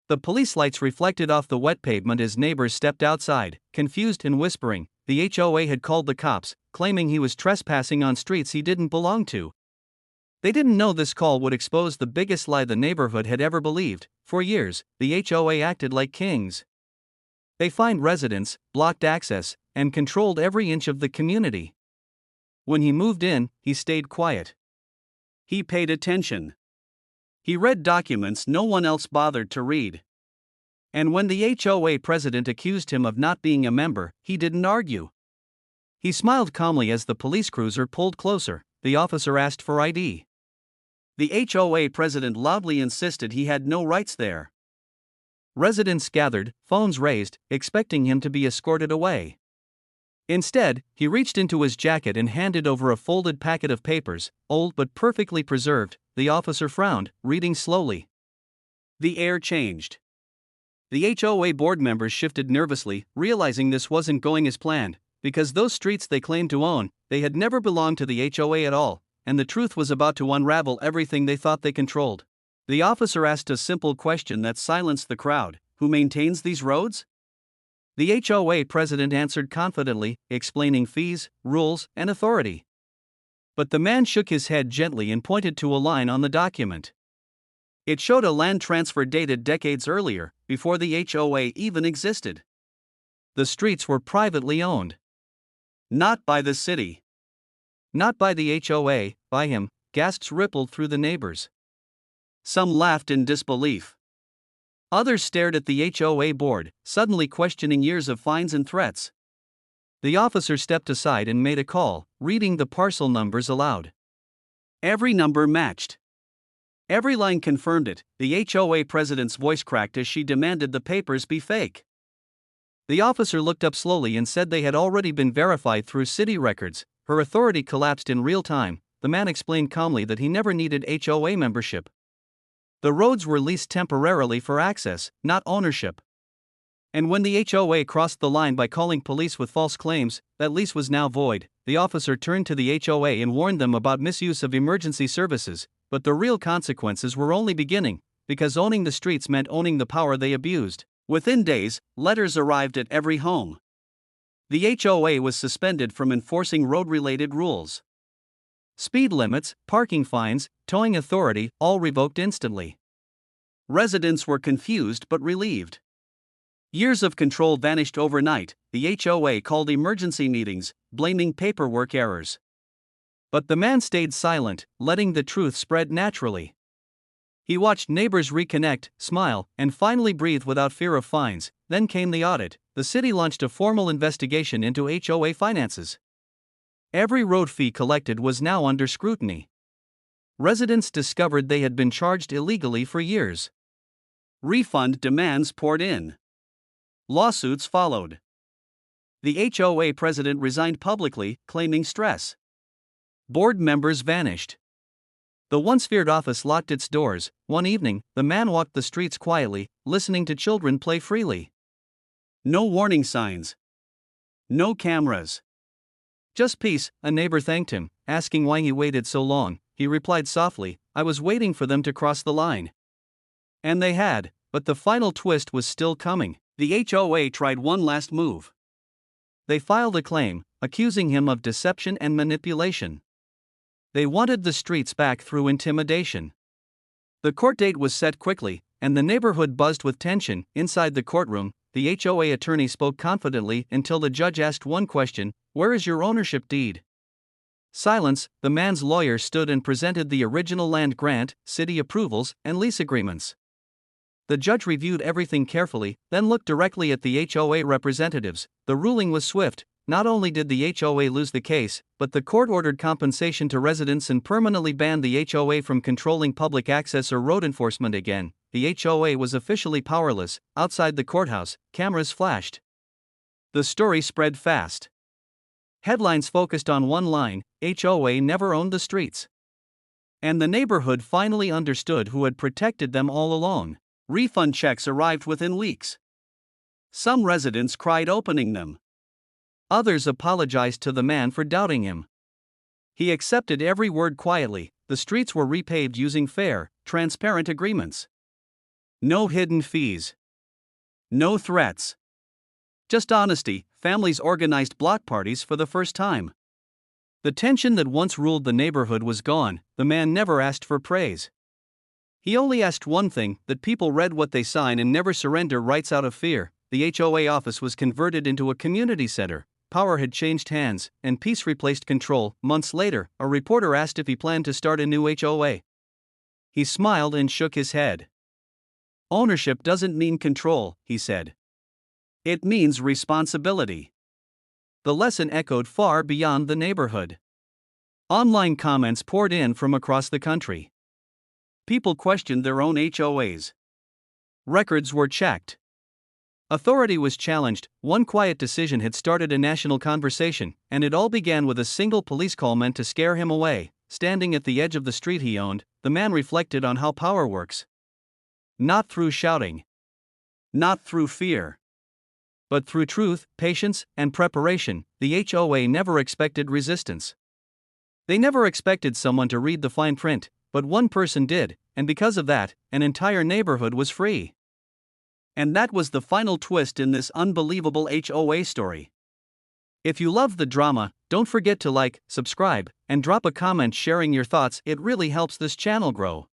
The police lights reflected off the wet pavement as neighbors stepped outside, confused and whispering. The HOA had called the cops, claiming he was trespassing on streets he didn't belong to. They didn't know this call would expose the biggest lie the neighborhood had ever believed. For years, the HOA acted like kings. They fined residents, blocked access, and controlled every inch of the community. When he moved in, he stayed quiet. He paid attention. He read documents no one else bothered to read. And when the HOA president accused him of not being a member, he didn't argue. He smiled calmly as the police cruiser pulled closer. The officer asked for ID. The HOA president loudly insisted he had no rights there. Residents gathered, phones raised, expecting him to be escorted away. Instead, he reached into his jacket and handed over a folded packet of papers, old but perfectly preserved. The officer frowned, reading slowly. The air changed. The HOA board members shifted nervously, realizing this wasn't going as planned, because those streets they claimed to own, they had never belonged to the HOA at all, and the truth was about to unravel everything they thought they controlled. The officer asked a simple question that silenced the crowd: who maintains these roads? The HOA president answered confidently, explaining fees, rules, and authority. But the man shook his head gently and pointed to a line on the document. It showed a land transfer dated decades earlier, before the HOA even existed. The streets were privately owned. Not by the city. Not by the HOA, by him. Gasps rippled through the neighbors. Some laughed in disbelief. Others stared at the HOA board, suddenly questioning years of fines and threats. The officer stepped aside and made a call, reading the parcel numbers aloud. Every number matched. Every line confirmed it. The HOA president's voice cracked as she demanded the papers be fake. The officer looked up slowly and said they had already been verified through city records. Her authority collapsed in real time. The man explained calmly that he never needed HOA membership. The roads were leased temporarily for access, not ownership. And when the HOA crossed the line by calling police with false claims, that lease was now void. The officer turned to the HOA and warned them about misuse of emergency services, but the real consequences were only beginning, because owning the streets meant owning the power they abused. Within days, letters arrived at every home. The HOA was suspended from enforcing road-related rules. Speed limits, parking fines, towing authority, all revoked instantly. Residents were confused but relieved. Years of control vanished overnight. The HOA called emergency meetings, blaming paperwork errors. But the man stayed silent, letting the truth spread naturally. He watched neighbors reconnect, smile, and finally breathe without fear of fines. Then came the audit. The city launched a formal investigation into HOA finances. Every road fee collected was now under scrutiny. Residents discovered they had been charged illegally for years. Refund demands poured in. Lawsuits followed. The HOA president resigned publicly, claiming stress. Board members vanished. The once feared office locked its doors. One evening, the man walked the streets quietly, listening to children play freely. No warning signs. No cameras. Just peace. A neighbor thanked him, asking why he waited so long. He replied softly, "I was waiting for them to cross the line." And they had, but the final twist was still coming. The HOA tried one last move. They filed a claim, accusing him of deception and manipulation. They wanted the streets back through intimidation. The court date was set quickly, and the neighborhood buzzed with tension. Inside the courtroom, the HOA attorney spoke confidently until the judge asked one question: "Where is your ownership deed?" Silence. The man's lawyer stood and presented the original land grant, city approvals, and lease agreements. The judge reviewed everything carefully, then looked directly at the HOA representatives. The ruling was swift. Not only did the HOA lose the case, but the court ordered compensation to residents and permanently banned the HOA from controlling public access or road enforcement again. The HOA was officially powerless. Outside the courthouse, cameras flashed. The story spread fast. Headlines focused on one line: HOA never owned the streets. And the neighborhood finally understood who had protected them all along. Refund checks arrived within weeks. Some residents cried opening them. Others apologized to the man for doubting him. He accepted every word quietly. The streets were repaved using fair, transparent agreements. No hidden fees. No threats. Just honesty. Families organized block parties for the first time. The tension that once ruled the neighborhood was gone. The man never asked for praise. He only asked one thing, that people read what they sign and never surrender rights out of fear. The HOA office was converted into a community center. Power had changed hands, and peace replaced control. Months later, a reporter asked if he planned to start a new HOA. He smiled and shook his head. Ownership doesn't mean control, he said. It means responsibility. The lesson echoed far beyond the neighborhood. Online comments poured in from across the country. People questioned their own HOAs. Records were checked. Authority was challenged. One quiet decision had started a national conversation, and it all began with a single police call meant to scare him away. Standing at the edge of the street he owned, the man reflected on how power works. Not through shouting. Not through fear. But through truth, patience, and preparation. The HOA never expected resistance. They never expected someone to read the fine print, but one person did, and because of that, an entire neighborhood was free. And that was the final twist in this unbelievable HOA story. If you love the drama, don't forget to like, subscribe, and drop a comment sharing your thoughts. It really helps this channel grow.